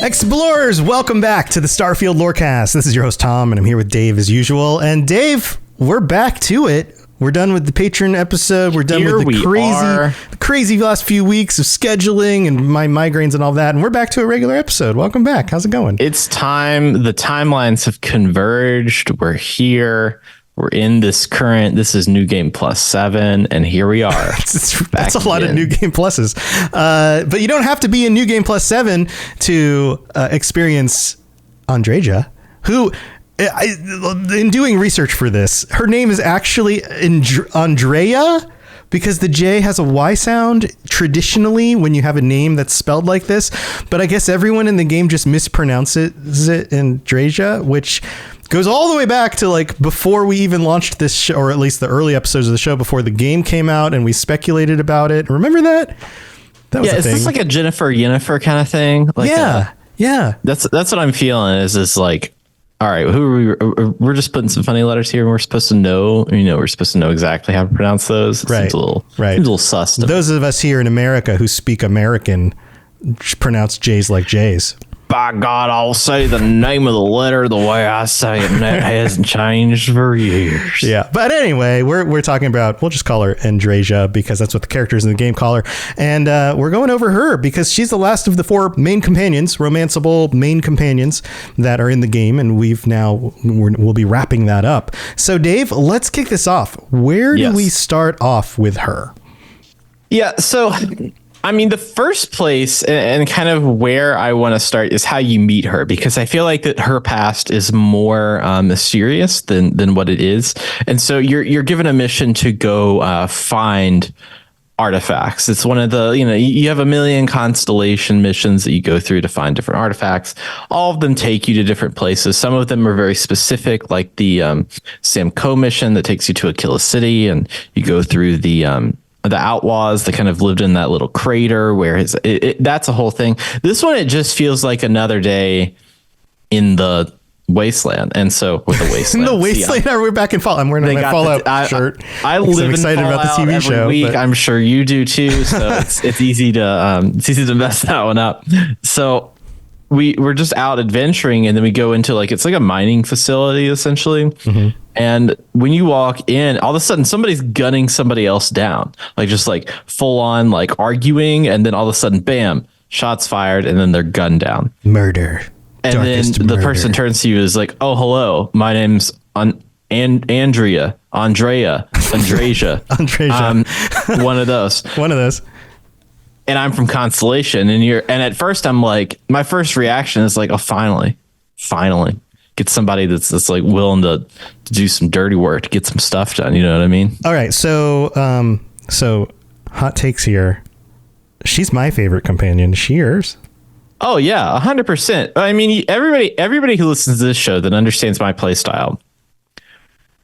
Explorers, welcome back to the Starfield Lorecast. This is your host, Tom, and I'm here with Dave as usual. And Dave, we're back to it. We're done with the Patreon episode. We're done with the crazy last few weeks of scheduling and my migraines and all that. And we're back to a regular episode. Welcome back. How's it going? It's time. The timelines have converged. We're here. We're in this is New Game Plus 7, and here we are. That's a lot of New Game Pluses. But you don't have to be in New Game Plus 7 to experience Andreja, who, in doing research for this, her name is actually Andreja, because the J has a Y sound traditionally when you have a name that's spelled like this. But I guess everyone in the game just mispronounces it Andreja, which goes all the way back to like before we even launched this show, or at least the early episodes of the show before the game came out, and we speculated about it. Remember that? That was is this like a Jennifer Yennefer kind of thing? Like yeah. That's what I'm feeling. Is like, all right, who are we? We're just putting some funny letters here, and we're supposed to know. We're supposed to know exactly how to pronounce those. It seems a little sus. Those of us here in America who speak American pronounce J's like J's. By God, I'll say the name of the letter the way I say it, and that hasn't changed for years. Yeah, but anyway, we're talking about, we'll just call her Andreja because that's what the characters in the game call her, and we're going over her because she's the last of the 4 main companions, romanceable main companions that are in the game, and we'll be wrapping that up. So Dave, let's kick this off. Where do we start off with her? Yeah, so I mean, the first place and kind of where I want to start is how you meet her, because I feel like that her past is more mysterious than what it is. And so you're given a mission to go find artifacts. It's one of the, you have a million constellation missions that you go through to find different artifacts. All of them take you to different places. Some of them are very specific, like the Sam Coe mission that takes you to Aquila City, and you go through the outlaws that kind of lived in that little crater where that's a whole thing. This one, it just feels like another day in the wasteland. And so with the wasteland, in the wasteland, we're back in Fallout. I'm wearing my Fallout shirt. I live in Fallout about the TV every show week. I'm sure you do too. So it's easy to mess that one up. So we're just out adventuring, and then we go into it's like a mining facility essentially. Mm-hmm. And when you walk in, all of a sudden somebody's gunning somebody else down, just full on arguing. And then all of a sudden, bam, shots fired, and then they're gunned down. Murder. And then the person turns to you is like, oh, hello, my name's Andreja. One of those. And I'm from Constellation, and at first I'm like, my first reaction is like, oh, finally get somebody that's willing to do some dirty work to get some stuff done. You know what I mean? All right. So hot takes here. She's my favorite companion. Is she yours? Oh yeah, 100%. I mean, everybody who listens to this show that understands my play style,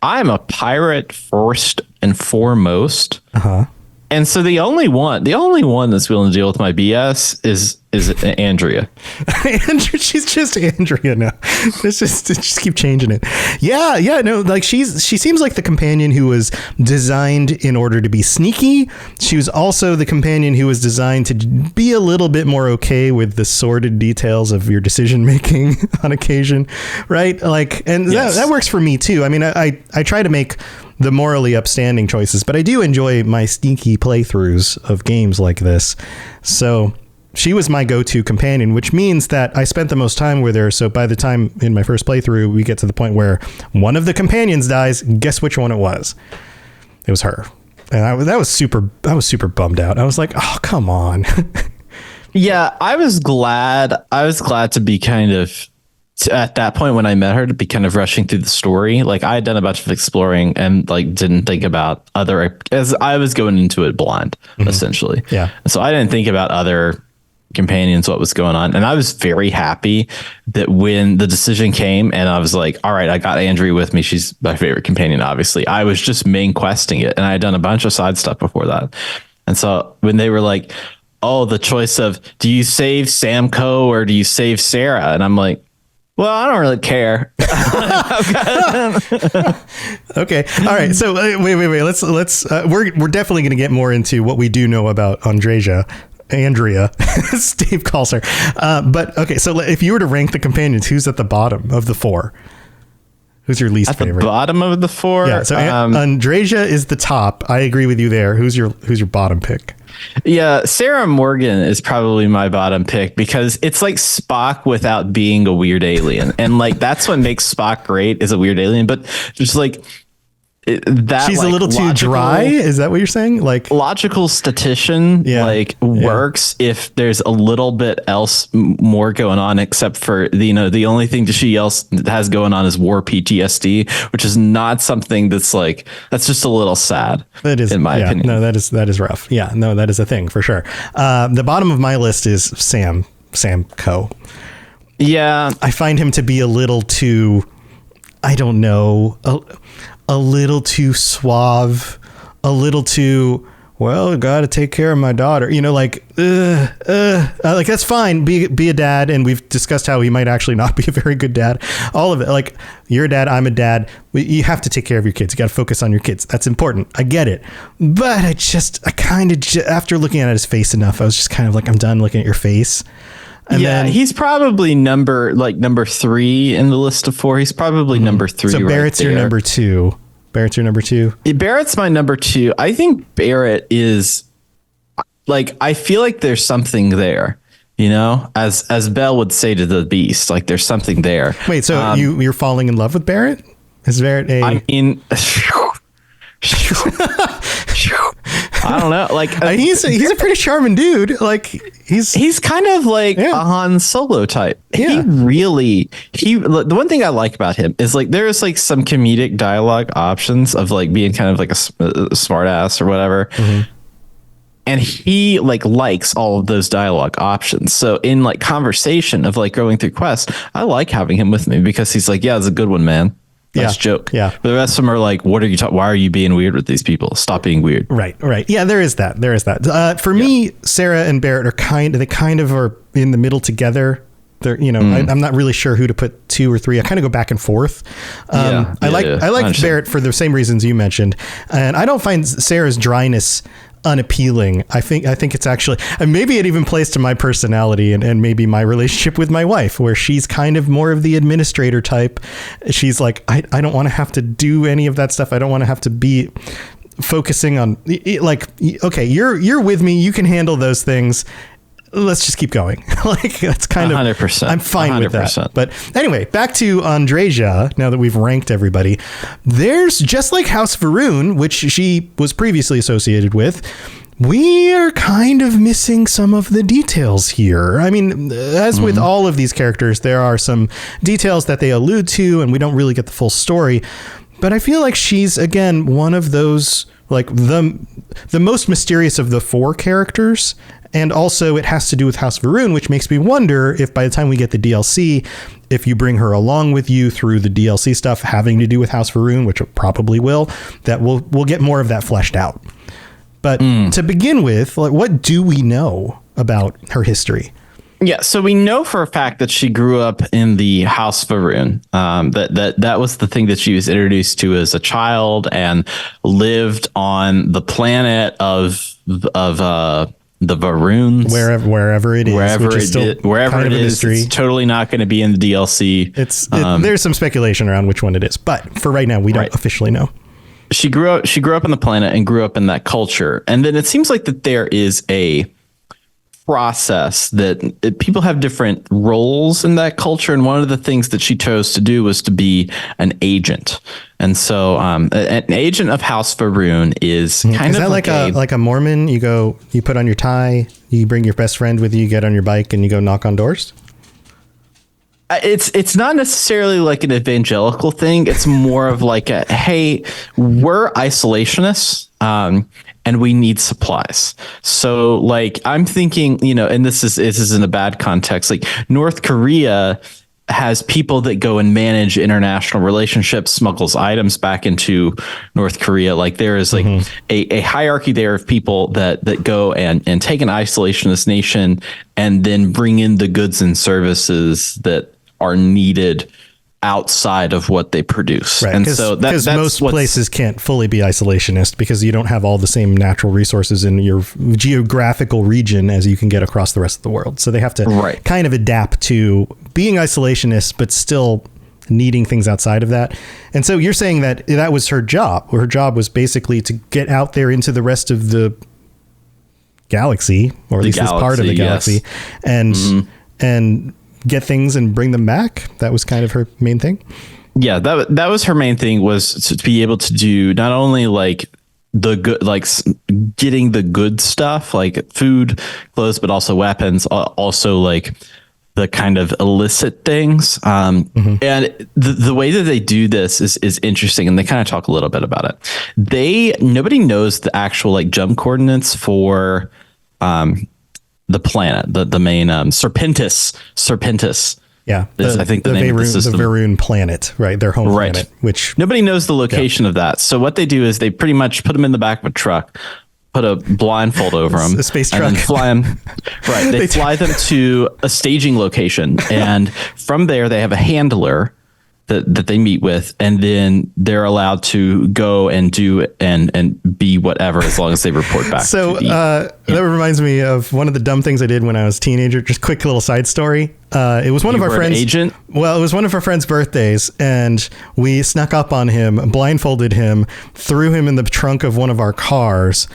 I'm a pirate first and foremost. Uh-huh. And so the only one that's willing to deal with my BS is Andrea. She's just Andrea now. Just keep changing it. Yeah. No, she seems like the companion who was designed in order to be sneaky. She was also the companion who was designed to be a little bit more okay with the sordid details of your decision making on occasion, right? Yes. That works for me too. I mean, I try to make the morally upstanding choices, but I do enjoy my sneaky playthroughs of games like this. So she was my go-to companion, which means that I spent the most time with her. So by the time in my first playthrough, we get to the point where one of the companions dies. Guess which one it was? It was her. And I was super bummed out. I was like, oh, come on. Yeah, I was glad to be kind of, at that point when I met her, to be kind of rushing through the story. I had done a bunch of exploring and didn't think about as I was going into it blind, essentially. Yeah. So I didn't think about other companions, what was going on. And I was very happy that when the decision came and I was like, all right, I got Andrea with me. She's my favorite companion, obviously. I was just main questing it, and I had done a bunch of side stuff before that. And so when they were like, oh, the choice of, do you save Sam Coe or do you save Sarah? And I'm like, well, I don't really care. Okay. All right. So wait. Let's we're definitely going to get more into what we do know about Andreja Andrea, as Dave calls her. But okay, so if you were to rank the companions, who's at the bottom of the 4? Who's your least favorite? At the bottom of the 4? Yeah, so Andreja is the top. I agree with you there. Who's your bottom pick? Yeah, Sarah Morgan is probably my bottom pick because it's like Spock without being a weird alien. And like that's what makes Spock great, is a weird alien, but just like that she's like, a little too dry. Is that what you're saying? Like logical statistician works if there's a little bit else more going on, except for the only thing that she else has going on is war PTSD, which is not something that's just a little sad. That is, in my opinion. No, that is rough. Yeah, no, that is a thing for sure. The bottom of my list is Sam Coe. Yeah, I find him to be a little too, I don't know, a little too suave, a little too, well, gotta take care of my daughter, like that's fine, be a dad, and we've discussed how he might actually not be a very good dad. All of it, like, you're a dad, I'm a dad, you have to take care of your kids, you got to focus on your kids, that's important, I get it. But I kind of after looking at his face enough, I was just kind of like, I'm done looking at your face. And then, he's probably number 3 in the list of 4. He's probably number 3. So Barrett's your number 2. Barrett's your number 2. Barrett's my number 2. I think Barrett is like, I feel like there's something there, as Belle would say to the Beast, like there's something there. Wait, so you're falling in love with Barrett? Is Barrett I mean, I don't know. Like he's a pretty charming dude. Like he's kind of like a Han Solo type. Yeah. The one thing I like about him is like there's like some comedic dialogue options of like being kind of like a smart ass or whatever. Mm-hmm. And he likes all of those dialogue options. So in like conversation of like going through quests, I like having him with me because he's like, yeah, it's a good one, man. Nice joke. Yeah. But the rest of them are like, what are you talking? Why are you being weird with these people? Stop being weird. Right. Yeah, there is that. For me, Sarah and Barrett are kind of are in the middle together. They're, I'm not really sure who to put 2 or 3. I kind of go back and forth. I like Barrett for the same reasons you mentioned. And I don't find Sarah's dryness unappealing. I think it's actually, and maybe it even plays to my personality and maybe my relationship with my wife, where she's kind of more of the administrator type. She's like, I don't want to have to do any of that stuff. I don't want to have to be focusing on, like, okay, you're with me, you can handle those things, let's just keep going. Like, that's kind 100%, of, I'm fine 100%. with that. But anyway, back to Andreja, now that we've ranked everybody. There's, just like House Varun, which she was previously associated with, we are kind of missing some of the details here. I mean, as with all of these characters, there are some details that they allude to, and we don't really get the full story. But I feel like she's, again, one of those, like, the most mysterious of the 4 characters. And also it has to do with House Varun, which makes me wonder if by the time we get the DLC, if you bring her along with you through the DLC stuff having to do with House Varun, which it probably will, that we'll get more of that fleshed out. But to begin with, like, what do we know about her history? Yeah, so we know for a fact that she grew up in the House Varun. That was the thing that she was introduced to as a child and lived on the planet of the Varoons, wherever it is, it's totally not going to be in the DLC. There's some speculation around which one it is, but for right now, we don't officially know. She grew up on the planet and grew up in that culture, and then it seems like that there is a process that people have different roles in that culture, and one of the things that she chose to do was to be an agent. And so an agent of House Varun is kind of like a Mormon. You put on your tie, you bring your best friend with you, get on your bike, and you go knock on doors. It's not necessarily like an evangelical thing. It's more of like a, hey, we're isolationists. And we need supplies. So like, I'm thinking, and this is in a bad context, like North Korea has people that go and manage international relationships, smuggles items back into North Korea. Like there is like a hierarchy there of people that go and take an isolationist nation and then bring in the goods and services that are needed outside of what they produce. Right. And so because most places can't fully be isolationist because you don't have all the same natural resources in your geographical region as you can get across the rest of the world. So they have to kind of adapt to being isolationist, but still needing things outside of that. And so you're saying that that was her job. Her job was basically to get out there into the rest of the galaxy, or at least this part of the galaxy, and get things and bring them back. That was kind of her main thing. Yeah, that was her main thing, was to be able to do not only like the good, like getting the good stuff like food, clothes, but also weapons, also like the kind of illicit things. And the way that they do this is interesting, and they kind of talk a little bit about it. Nobody knows the actual like jump coordinates for the planet, the main Serpentis. Yeah, I think the name of the system. The Varun planet, right? Their home planet, which nobody knows the location of that. So what they do is they pretty much put them in the back of a truck, put a blindfold over them, a space truck, and then fly them. Right, they fly them to a staging location, and from there they have a handler that they meet with, and then they're allowed to go and do and be whatever as long as they report back. So that reminds me of one of the dumb things I did when I was a teenager. Just quick little side story. It was one of our friends. Agent? Well, it was one of our friends' birthdays, and we snuck up on him, blindfolded him, threw him in the trunk of one of our cars,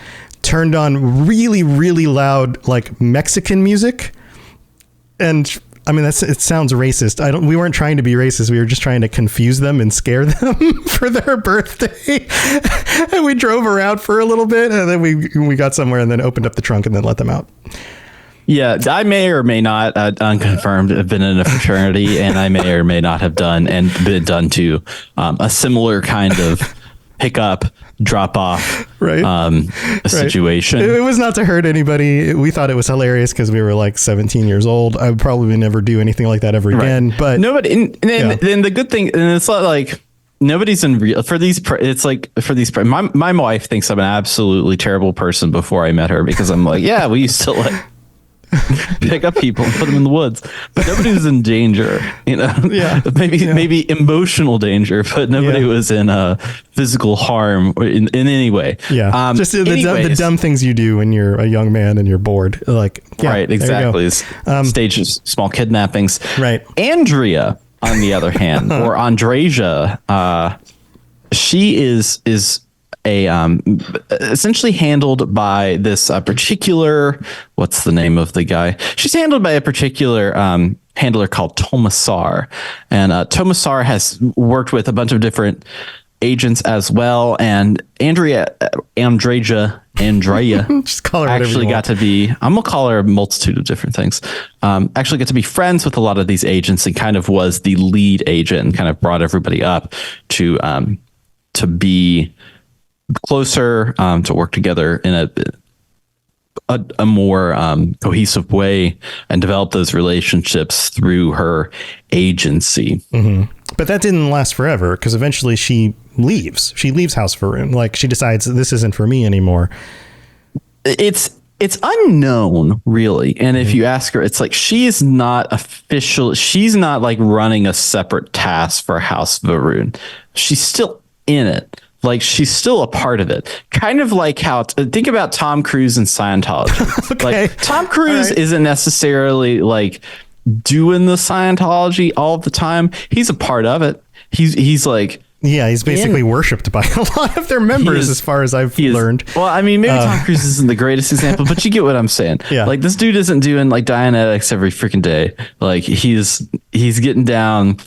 turned on really, really loud like Mexican music, and I mean, it sounds racist. We weren't trying to be racist. We were just trying to confuse them and scare them for their birthday. And we drove around for a little bit, and then we got somewhere and then opened up the trunk and then let them out. Yeah, I may or may not, unconfirmed, have been in a fraternity, and I may or may not have done and been done to a similar kind of pickup, drop off situation. It was not to hurt anybody. We thought it was hilarious because we were like 17 years old. I would probably never do anything like that ever again. But nobody. And then the good thing, and it's not like nobody's in real for these. It's like for these. My wife thinks I'm an absolutely terrible person before I met her, because I'm like, yeah, we used to like pick up people and put them in the woods, but nobody was in danger, maybe emotional danger, but nobody was in physical harm or in any way. Just the dumb things you do when you're a young man and you're bored, like exactly. Stage small kidnappings. Andrea, on the other hand, or Andreja, she is essentially handled by this particular, what's the name of the guy? She's handled by a particular handler called Tomasar, and Tomasar has worked with a bunch of different agents as well. And Andreja, just call her actually got to be, I'm gonna call her a multitude of different things. Actually got to be friends with a lot of these agents, and kind of was the lead agent, and kind of brought everybody up to be closer, to work together in a more cohesive way, and develop those relationships through her agency. But that didn't last forever, because eventually she leaves House Varun. Like, she decides this isn't for me anymore. It's unknown, really. And if you ask her, it's like she's not official. She's not like running a separate task for House Varun. She's still in it. Like, she's still a part of it. Kind of like how, think about Tom Cruise in Scientology. Like, Tom Cruise isn't necessarily like doing the Scientology all the time. He's a part of it. He's like, he's basically worshipped by a lot of their members, as far as I've learned. Well, I mean, maybe Tom Cruise isn't the greatest example, but you get what I'm saying. Like, this dude isn't doing like Dianetics every freaking day. Like, he's getting down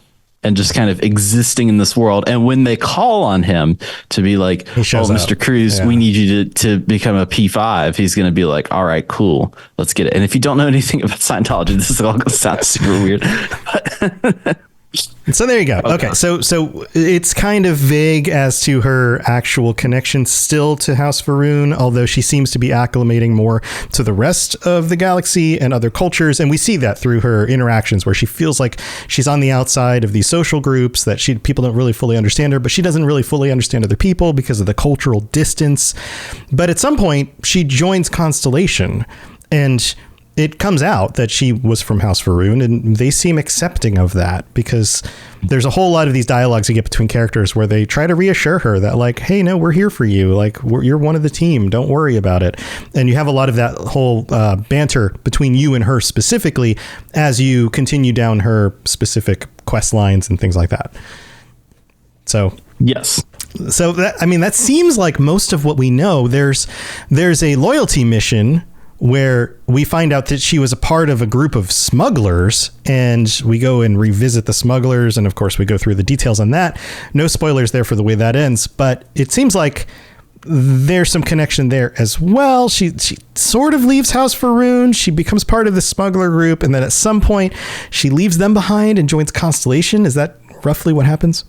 and just kind of existing in this world. And when they call on him to be like, Mr. Cruise, we need you to become a P5, he's going to be like, all right, cool, let's get it. And if you don't know anything about Scientology, this is all going to sound super weird. So there you go. Okay. So it's kind of vague as to her actual connection still to House Varun, although she seems to be acclimating more to the rest of the galaxy and other cultures. And we see that through her interactions, where she feels like she's on the outside of these social groups, that people don't really fully understand her, but she doesn't really fully understand other people because of the cultural distance. But at some point she joins Constellation, and it comes out that she was from House Faroon, and they seem accepting of that, because there's a whole lot of these dialogues you get between characters where they try to reassure her that, like, hey, no, we're here for you. Like, you're one of the team. Don't worry about it. And you have a lot of that whole banter between you and her specifically as you continue down her specific quest lines and things like that. So, yes. So that, I mean, that seems like most of what we know. There's a loyalty mission where we find out that she was a part of a group of smugglers, and we go and revisit the smugglers. And of course we go through the details on that. No spoilers there for the way that ends, but it seems like there's some connection there as well. She sort of leaves House Faroon. She becomes part of the smuggler group. And then at some point she leaves them behind and joins Constellation. Is that roughly what happens?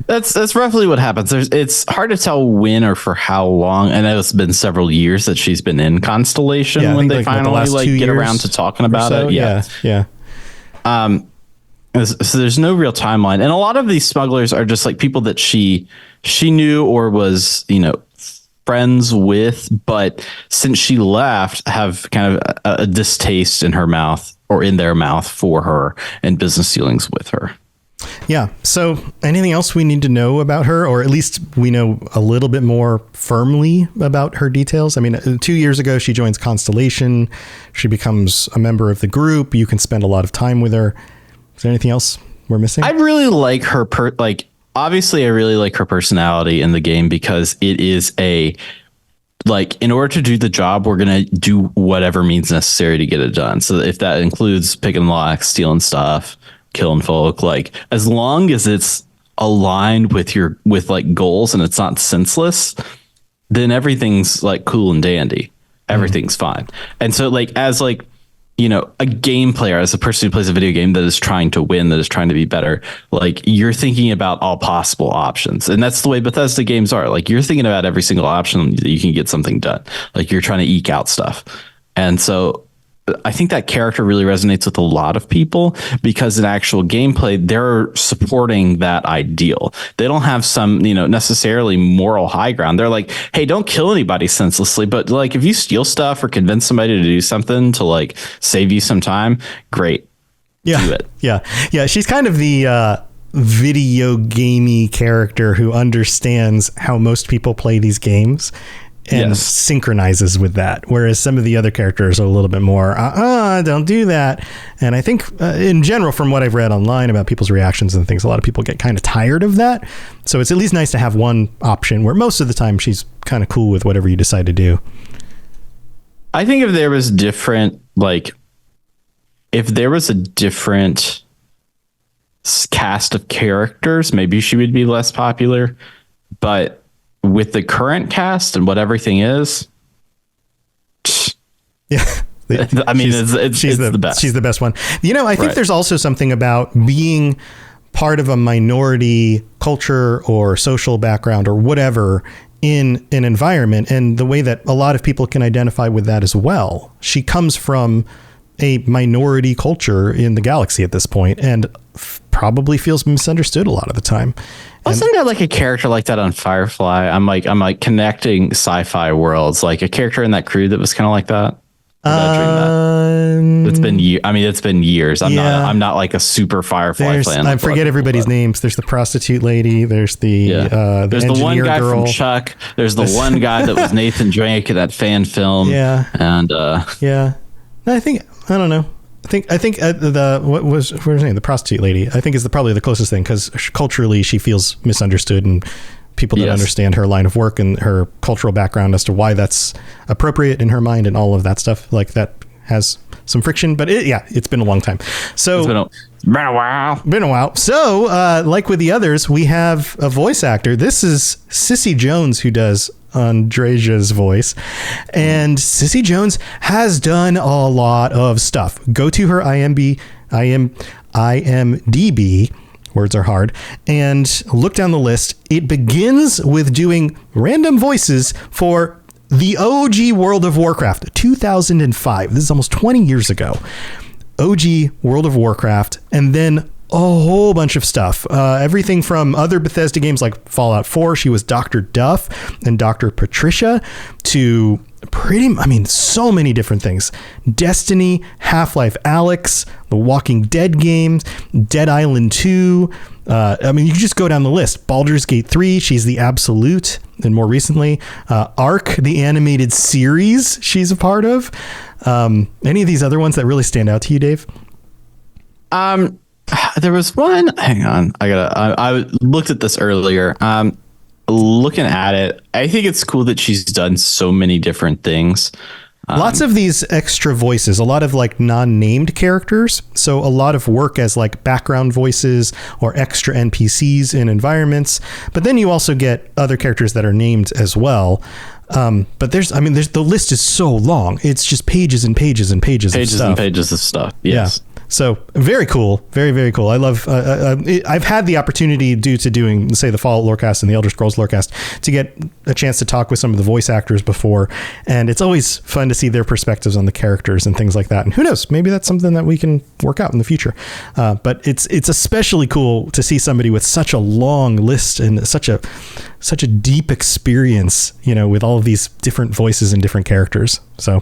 That's roughly what happens. It's hard to tell when or for how long. And it's been several years that she's been in Constellation when they finally get around to talking about it. Yeah. So there's no real timeline. And a lot of these smugglers are just like people that she knew or was, friends with, but since she left, have kind of a distaste in her mouth or in their mouth for her and business dealings with her. Yeah. So anything else we need to know about her, or at least we know a little bit more firmly about her details? I mean, 2 years ago, she joins Constellation. She becomes a member of the group. You can spend a lot of time with her. Is there anything else we're missing? I really like her. Obviously, I really like her personality in the game, because it is in order to do the job, we're going to do whatever means necessary to get it done. So if that includes picking locks, stealing stuff, killing folk, as long as it's aligned with goals and it's not senseless, then everything's cool and dandy. Everything's fine. And so as a game player, as a person who plays a video game that is trying to win, that is trying to be better, you're thinking about all possible options. And that's the way Bethesda games are. You're thinking about every single option that you can get something done. You're trying to eke out stuff. And so I think that character really resonates with a lot of people, because in actual gameplay, they're supporting that ideal. They don't have some, necessarily moral high ground. They're like, hey, don't kill anybody senselessly. But if you steal stuff or convince somebody to do something to save you some time, great. Yeah. Do it. Yeah. She's kind of the video gamey character who understands how most people play these games and synchronizes with that. Whereas some of the other characters are a little bit more, don't do that. And I think in general, from what I've read online about people's reactions and things, a lot of people get kind of tired of that. So it's at least nice to have one option where most of the time she's kind of cool with whatever you decide to do. I think if there was a different cast of characters, maybe she would be less popular. But with the current cast and what everything is, yeah, I mean, she's the best. She's the best one. I think there's also something about being part of a minority culture or social background or whatever in an environment, and the way that a lot of people can identify with that as well. She comes from a minority culture in the galaxy at this point, and probably feels misunderstood a lot of the time. Wasn't there a character like that on Firefly? I'm connecting sci-fi worlds, a character in that crew that was kind of like that. It's been it's been years. I'm not a super Firefly fan. I forget everybody's names. There's the prostitute lady. There's there's the one guy girl from Chuck. There's the one guy that was Nathan Drake in that fan film. Yeah. And I don't know. I think what was her name? The prostitute lady, I think, is probably the closest thing, because culturally she feels misunderstood, and people don't understand her line of work and her cultural background as to why that's appropriate in her mind, and all of that stuff that has some friction. But it's been a long time. So it's been a while. So like with the others, we have a voice actor. This is Cissy Jones who does Andreja's voice, and Cissy Jones has done a lot of stuff. Go to her IMDb, words are hard, and look down the list. It begins with doing random voices for the OG World of Warcraft, 2005. This is almost 20 years ago. OG World of Warcraft, and then a whole bunch of stuff. Everything from other Bethesda games like Fallout 4, she was Dr. Duff and Dr. Patricia, to so many different things. Destiny, Half-Life Alyx, the Walking Dead games, Dead Island 2. You can just go down the list. Baldur's Gate 3, she's the Absolute. And more recently, Ark, the animated series she's a part of. Any of these other ones that really stand out to you, Dave? There was one. Hang on. I looked at this earlier. Looking at it, I think it's cool that she's done so many different things. Lots of these extra voices, a lot of like non-named characters. So a lot of work as like background voices or extra NPCs in environments. But then you also get other characters that are named as well. But there's the list is so long. It's just pages and pages and pages of stuff. And pages of stuff. Yes. Yeah. So very cool. Very, very cool. I love, I've had the opportunity due to doing, say, the Fallout Lorecast and the Elder Scrolls Lorecast to get a chance to talk with some of the voice actors before. And it's always fun to see their perspectives on the characters and things like that. And who knows, maybe that's something that we can work out in the future. But it's especially cool to see somebody with such a long list and such a deep experience, with all of these different voices and different characters. So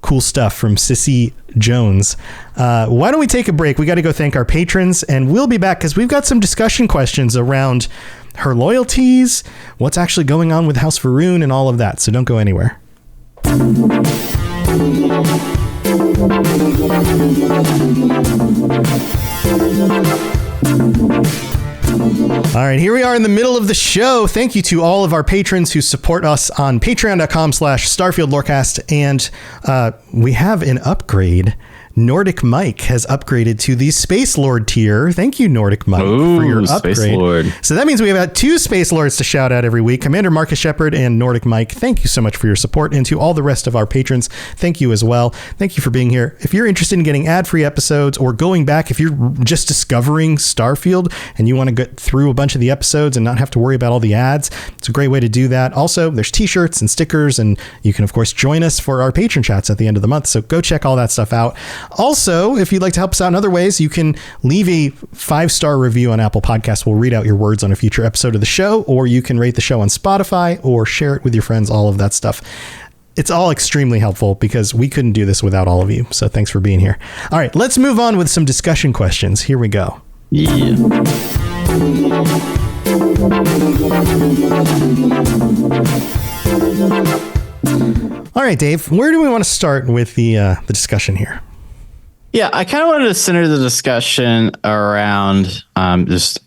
cool stuff from Sissy Jones. Why don't we take a break? We got to go thank our patrons, and we'll be back because we've got some discussion questions around her loyalties, what's actually going on with House Varun, and all of that. So don't go anywhere. All right, here we are in the middle of the show. Thank you to all of our patrons who support us on patreon.com/Starfield Lorecast. And we have an upgrade. Nordic Mike has upgraded to the Space Lord tier. Thank you, Nordic Mike, for your upgrade. Space Lord. So that means we have got 2 Space Lords to shout out every week. Commander Marcus Shepard and Nordic Mike, thank you so much for your support. And to all the rest of our patrons, thank you as well. Thank you for being here. If you're interested in getting ad-free episodes or going back, if you're just discovering Starfield and you want to get through a bunch of the episodes and not have to worry about all the ads, it's a great way to do that. Also, there's t-shirts and stickers, and you can, of course, join us for our patron chats at the end of the month. So go check all that stuff out. Also, if you'd like to help us out in other ways, you can leave a 5-star review on Apple Podcasts. We'll read out your words on a future episode of the show, or you can rate the show on Spotify or share it with your friends, all of that stuff. It's all extremely helpful because we couldn't do this without all of you. So thanks for being here. All right, let's move on with some discussion questions. Here we go. Yeah. All right, Dave, where do we want to start with the discussion here? Yeah, I kind of wanted to center the discussion around just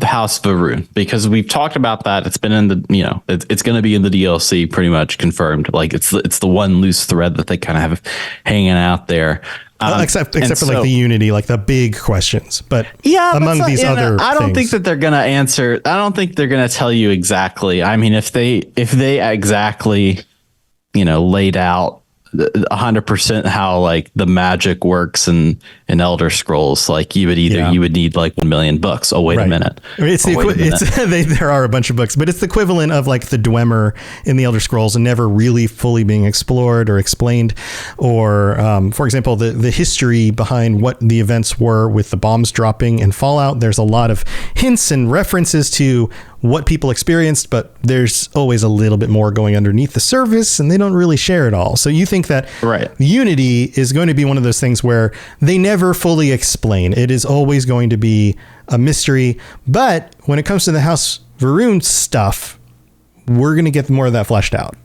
House Varun, because we've talked about that. It's been in the, it's going to be in the DLC, pretty much confirmed. Like it's the one loose thread that they kind of have hanging out there. Except for like the Unity, like the big questions, but among these other I don't things. think that they're going to answer. I don't think they're going to tell you exactly. I mean, if they exactly, laid out 100% how like the magic works in Elder Scrolls, like you would need like 1 million books. Oh, wait a minute. There are a bunch of books, but it's the equivalent of like the Dwemer in the Elder Scrolls and never really fully being explored or explained. Or, for example, the history behind what the events were with the bombs dropping in Fallout. There's a lot of hints and references to what people experienced, but there's always a little bit more going underneath the surface, and they don't really share it all. So you think that Unity is going to be one of those things where they never fully explain. It is always going to be a mystery. But when it comes to the House Varun stuff, we're going to get more of that fleshed out.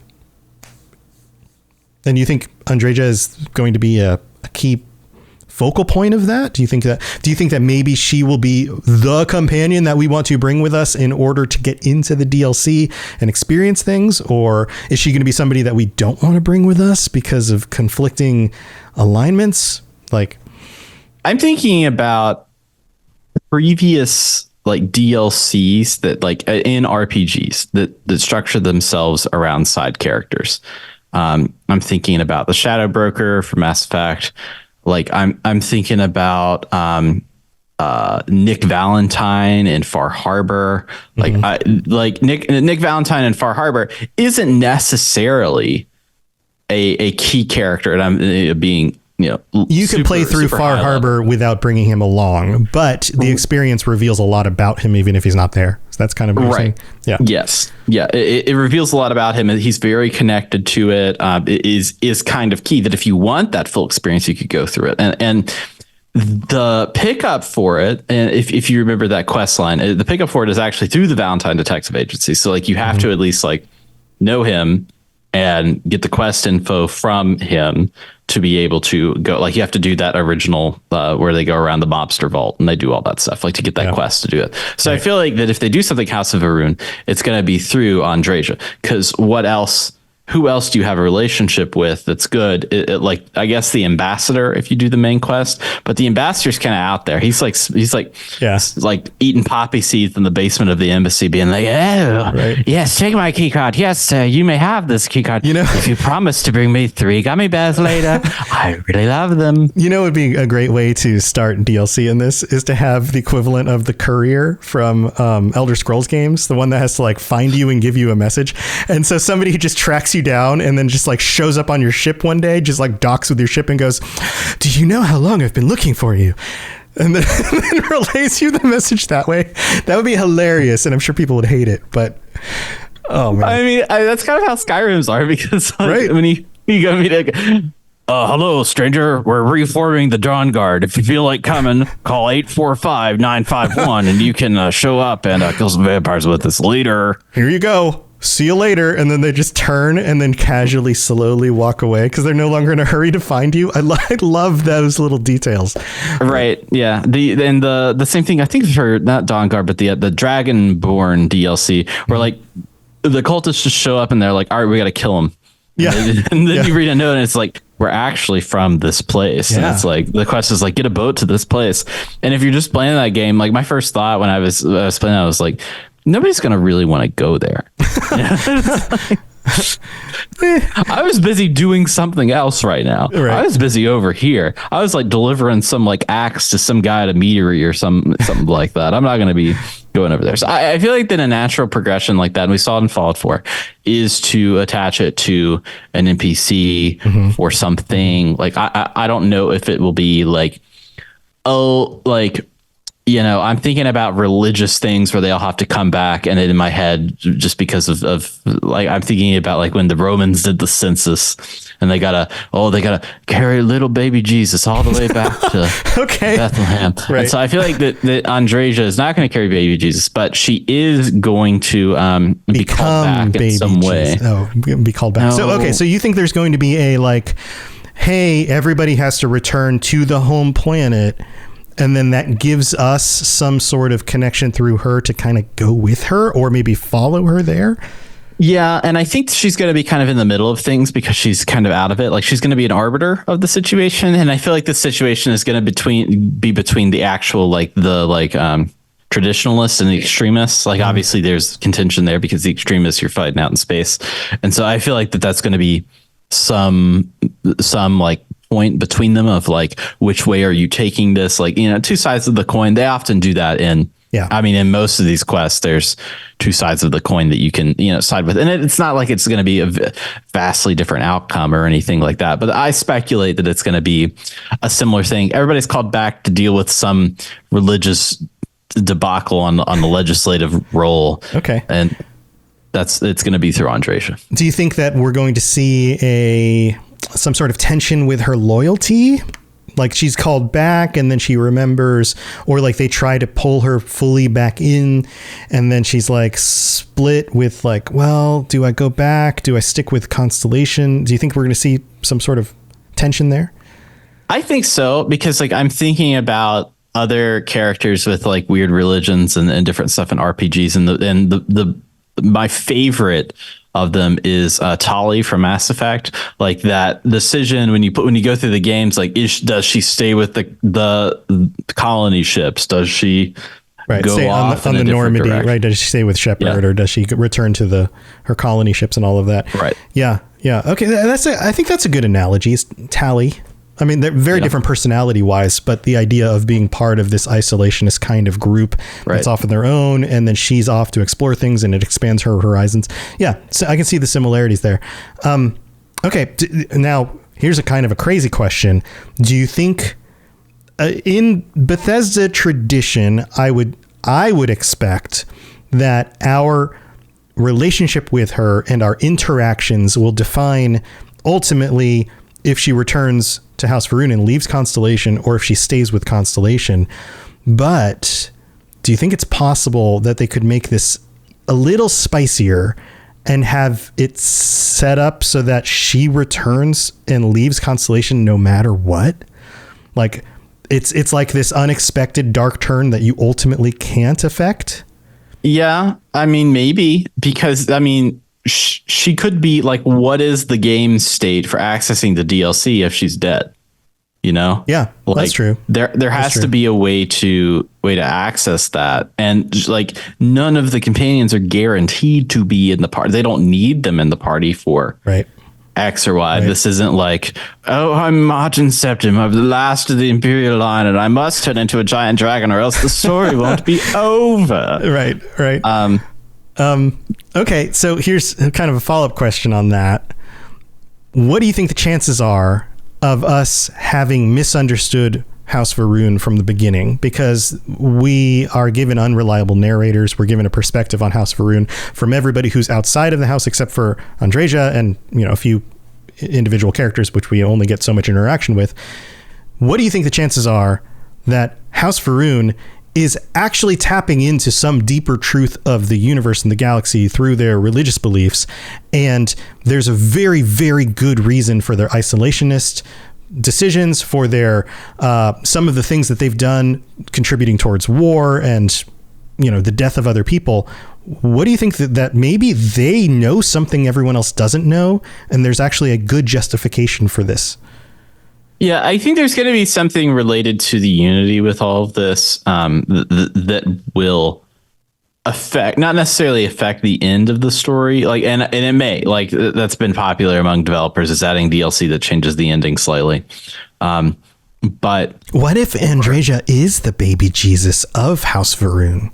And you think Andreja is going to be a key focal point of that? Do you think that maybe she will be the companion that we want to bring with us in order to get into the DLC and experience things? Or is she going to be somebody that we don't want to bring with us because of conflicting alignments? Like, I'm thinking about previous like DLCs that like in RPGs that structure themselves around side characters. I'm thinking about the Shadow Broker from Mass Effect. Like I'm thinking about Nick Valentine in Far Harbor. Like Nick Valentine in Far Harbor isn't necessarily a key character, and I'm being you can play through Far Harbor without bringing him along, but the experience reveals a lot about him, even if he's not there. So that's kind of what you're saying. Yeah. Yes. Yeah. It reveals a lot about him. He's very connected to it. It is kind of key that if you want that full experience, you could go through it. And the pickup for it, and if you remember that quest line, the pickup for it is actually through the Valentine Detective Agency. So like you have to at least like know him and get the quest info from him to be able to go. Like you have to do that original where they go around the mobster vault and they do all that stuff, like to get that quest to do it. So I feel like that if they do something House of Varun, it's going to be through Andreja, because who else do you have a relationship with that's good? Like, I guess the ambassador, if you do the main quest, but the ambassador's kind of out there. He's like eating poppy seeds in the basement of the embassy, being like, yes, take my key card. Yes, you may have this key card. If you promise to bring me 3 gummy bears later, I really love them. It would be a great way to start DLC in this is to have the equivalent of the courier from Elder Scrolls games, the one that has to like find you and give you a message. And so somebody who just tracks you down and then just like shows up on your ship one day, just like docks with your ship and goes, do you know how long I've been looking for you? And then, relays you the message that way. That would be hilarious. And I'm sure people would hate it, but oh man. I mean, that's kind of how Skyrims are, because like, when you go meet like, hello, stranger. We're reforming the Dawn Guard. If you feel like coming, call 845-951 and you can show up and kill some vampires with us later. Here you go. See you later. And then they just turn and then casually, slowly walk away because they're no longer in a hurry to find you. I love those little details. Right. Yeah. The same thing, I think, for not Dawn Guard, but the Dragonborn DLC, where like the cultists just show up and they're like, all right, we got to kill them. Yeah. And then you read a note and it's like, we're actually from this place. Yeah. And it's like, the quest is like, get a boat to this place. And if you're just playing that game, like my first thought when I was playing, I was like, nobody's going to really want to go there. I was busy doing something else right now. Right. I was busy over here. I was like delivering some like axe to some guy at a meadery or something like that. I'm not going to be going over there. So I feel like that a natural progression like that, and we saw it in Fallout 4, is to attach it to an NPC or something. Like I don't know if it will be like, I'm thinking about religious things where they all have to come back, and in my head, just because of like, I'm thinking about like when the Romans did the census and they gotta carry little baby Jesus all the way back to Bethlehem. Right. And so I feel like that Andreja is not going to carry baby Jesus, but she is going to be called back in some way. Oh, be called back. No. So you think there's going to be a like, hey, everybody has to return to the home planet, and then that gives us some sort of connection through her to kind of go with her or maybe follow her there. Yeah. And I think she's going to be kind of in the middle of things because she's kind of out of it. Like she's going to be an arbiter of the situation. And I feel like this situation is going to be between the actual, traditionalists and the extremists. Like obviously there's contention there because the extremists you're fighting out in space. And so I feel like that's going to be some like point between them of like, which way are you taking this? Like, two sides of the coin. They often do that in most of these quests, there's two sides of the coin that you can, side with. And it's not like it's going to be a vastly different outcome or anything like that. But I speculate that it's going to be a similar thing. Everybody's called back to deal with some religious debacle on the legislative role. Okay. And it's going to be through Andreja. Do you think that we're going to see some sort of tension with her loyalty? Like she's called back and then she remembers, or like they try to pull her fully back in and then she's like split with like, well, do I go back? Do I stick with Constellation? Do you think we're going to see some sort of tension there? I think so, because like I'm thinking about other characters with like weird religions and different stuff in RPGs, and the my favorite of them is Tali from Mass Effect. Like that decision when you go through the games, like does she stay with the colony ships? Does she go off on the Normandy? Direction? Right? Does she stay with Shepard, or does she return to her colony ships and all of that? Right. Yeah. Okay, I think that's a good analogy. It's Tali. I mean, they're very different personality wise, but the idea of being part of this isolationist kind of group that's off on their own, and then she's off to explore things and it expands her horizons. Yeah. So I can see the similarities there. Okay. Now here's a kind of a crazy question. Do you think in Bethesda tradition, I would expect that our relationship with her and our interactions will define ultimately if she returns to House Va'ruun and leaves Constellation, or if she stays with Constellation. But do you think it's possible that they could make this a little spicier and have it set up so that she returns and leaves Constellation no matter what? Like it's like this unexpected dark turn that you ultimately can't affect? Yeah, I mean, maybe, because I mean, she could be like, what is the game state for accessing the DLC if she's dead? You know? Yeah, like, that's true. There has to be a way to access that. And like, none of the companions are guaranteed to be in the party. They don't need them in the party for X or Y. Right. This isn't like, oh, I'm Martin Septim, I'm the last of the Imperial line, and I must turn into a giant dragon or else the story won't be over. Right. Okay, so here's kind of a follow-up question on that. What do you think the chances are of us having misunderstood House Va'ruun from the beginning? Because we are given unreliable narrators. We're given a perspective on House Va'ruun from everybody who's outside of the house, except for Andreja and, you know, a few individual characters, which we only get so much interaction with. What do you think the chances are that House Va'ruun is actually tapping into some deeper truth of the universe and the galaxy through their religious beliefs, and there's a very, very good reason for their isolationist decisions, for their some of the things that they've done contributing towards war and, you know, the death of other people? What do you think that maybe they know something everyone else doesn't know, and there's actually a good justification for this? Yeah, I think there's going to be something related to the unity with all of this that will not necessarily affect the end of the story. Like, and it may, like, that's been popular among developers, is adding DLC that changes the ending slightly. But what if Andreja is the baby Jesus of House Va'ruun?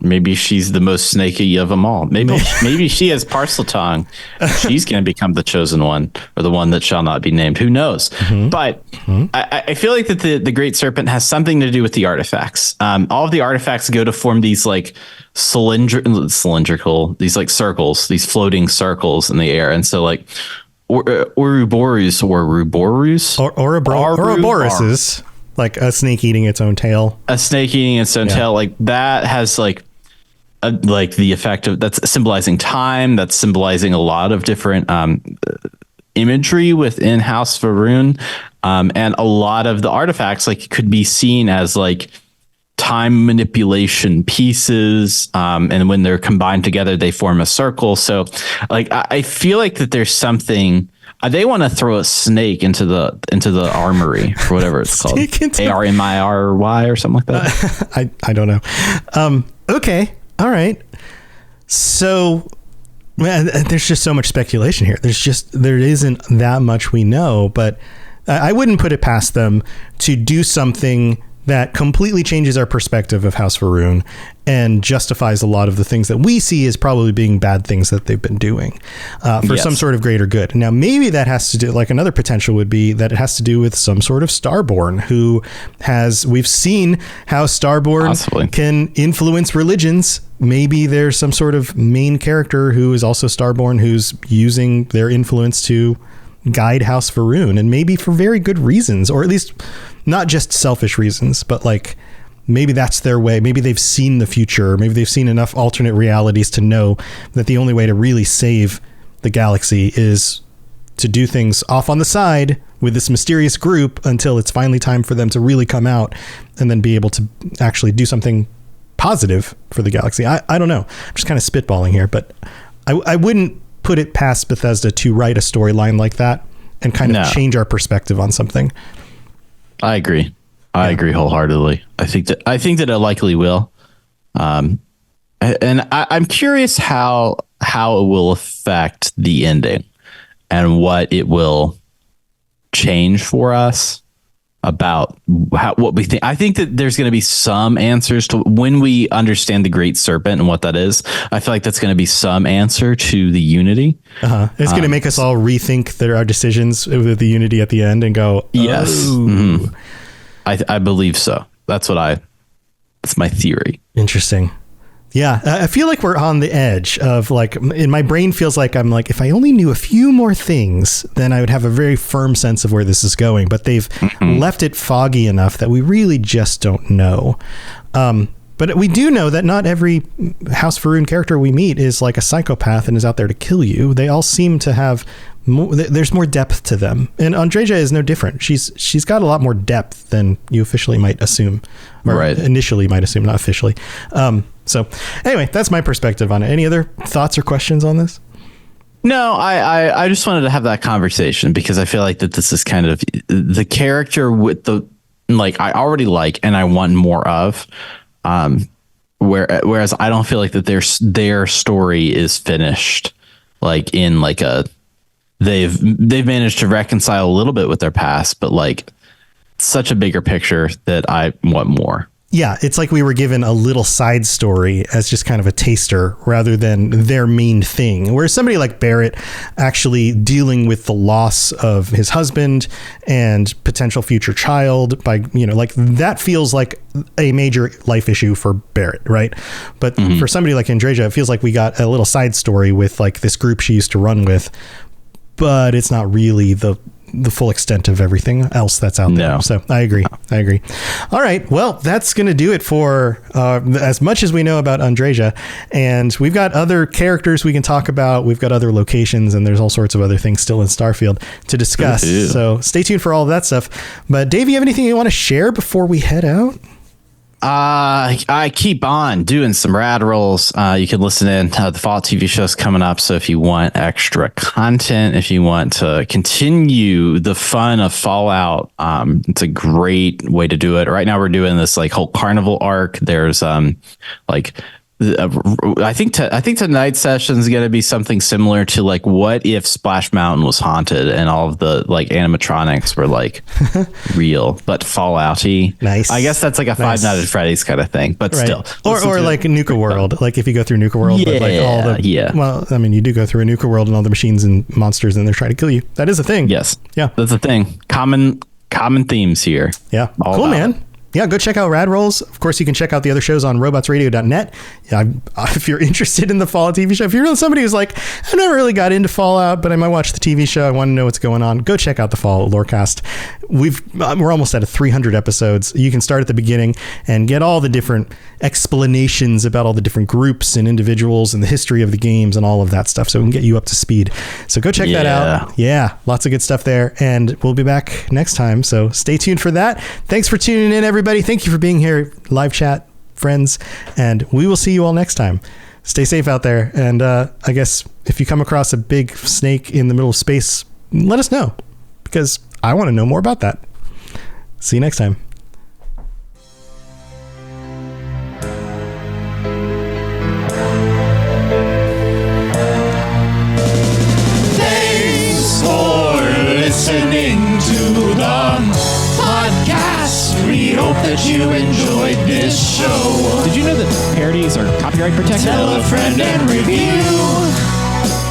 Maybe she's the most snaky of them all. Maybe she has parcel tongue. She's going to become the chosen one, or the one that shall not be named. Who knows? Mm-hmm. But I feel like that the Great Serpent has something to do with the artifacts. All of the artifacts go to form these like cylindrical, these like circles, these floating circles in the air. And so like Ouroboros is like a snake eating its own tail. A snake eating its own tail, like that has like the effect of, that's symbolizing time. That's symbolizing a lot of different imagery within House Va'ruun, and a lot of the artifacts like could be seen as like time manipulation pieces, and when they're combined together, they form a circle. So, like I feel like that there's something. They want to throw a snake into the armory or whatever it's called. ARMIRY or something like that. I don't know. Okay. All right. So, man, there's just so much speculation here. There isn't that much we know, but I wouldn't put it past them to do something that completely changes our perspective of House Va'ruun and justifies a lot of the things that we see as probably being bad things that they've been doing for some sort of greater good. Now, maybe that has to do, like another potential would be that it has to do with some sort of Starborn who we've seen how Starborn can influence religions. Maybe there's some sort of main character who is also Starborn who's using their influence to guide House Va'ruun, and maybe for very good reasons, or at least not just selfish reasons, but like maybe that's their way. Maybe they've seen the future. Maybe they've seen enough alternate realities to know that the only way to really save the galaxy is to do things off on the side with this mysterious group until it's finally time for them to really come out and then be able to actually do something positive for the galaxy. I don't know. I'm just kind of spitballing here, but I wouldn't put it past Bethesda to write a storyline like that and kind of change our perspective on something. I agree. I agree wholeheartedly. I think that it likely will. And I'm curious how it will affect the ending and what it will change for us. about what we think. I think that there's going to be some answers to when we understand the Great Serpent and what that is. I feel like that's going to be some answer to the Unity. It's going to make us all rethink our decisions with the Unity at the end and go, yes. Mm-hmm. I believe so. That's my theory. Interesting. Yeah, I feel like we're on the edge of like, in my brain feels like I'm like, if I only knew a few more things, then I would have a very firm sense of where this is going. But they've left it foggy enough that we really just don't know. But we do know that not every House Varun character we meet is like a psychopath and is out there to kill you. They all seem to have there's more depth to them, and Andreja is no different. She's got a lot more depth than you officially might assume, or initially might assume, not officially. So anyway, that's my perspective on it. Any other thoughts or questions on this? No, I just wanted to have that conversation because I feel like that this is kind of the character with the like I already like and I want more of. Whereas I don't feel like that their story is finished, like in like they've managed to reconcile a little bit with their past, but like such a bigger picture that I want more. Yeah, it's like we were given a little side story as just kind of a taster rather than their main thing. Whereas somebody like Barrett actually dealing with the loss of his husband and potential future child by, like that feels like a major life issue for Barrett, right? But for somebody like Andreja, it feels like we got a little side story with like this group she used to run with, but it's not really the full extent of everything else that's out there. So I agree. All right. Well, that's going to do it for as much as we know about Andreja. And we've got other characters we can talk about. We've got other locations, and there's all sorts of other things still in Starfield to discuss. So stay tuned for all of that stuff. But Dave, you have anything you want to share before we head out? I keep on doing some rad rolls. You can listen in. The Fallout TV show's coming up. So if you want extra content, if you want to continue the fun of Fallout, it's a great way to do it. Right now we're doing this like whole carnival arc. There's I think tonight's session is going to be something similar to like what if Splash Mountain was haunted and all of the like animatronics were like real but Fallouty. Nice. I guess that's like a Five Nights at Freddy's kind of thing, but still. Or like Nuka World, like if you go through Nuka World, but like all the well, I mean, you do go through a Nuka World and all the machines and monsters and they're trying to kill you. That is a thing. Yes. Yeah. That's a thing. Common themes here. Yeah. Cool, man. Yeah, go check out Rad Rolls. Of course, you can check out the other shows on robotsradio.net. If you're interested in the Fallout TV show, if you're somebody who's like, I never really got into Fallout, but I might watch the TV show, I want to know what's going on, go check out the Fallout Lorecast. We're almost at 300 episodes. You can start at the beginning and get all the different explanations about all the different groups and individuals and the history of the games and all of that stuff, so we can get you up to speed. So go check that out. Yeah, lots of good stuff there, and we'll be back next time, so stay tuned for that. Thanks for tuning in, everybody. Thank you for being here, live chat, friends, and we will see you all next time. Stay safe out there, and I guess if you come across a big snake in the middle of space, let us know, because I want to know more about that. See you next time. Thanks for listening to the podcast. We hope that you enjoyed this show. Did you know that parodies are copyright protected? Tell a friend and review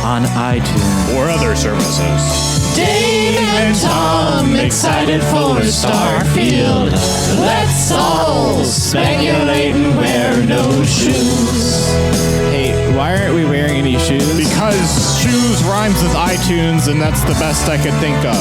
on iTunes or other services. Dave and Tom excited for Starfield. Let's all speculate and wear no shoes. Hey, why aren't we wearing any shoes? Because shoes rhymes with iTunes, and that's the best I could think of.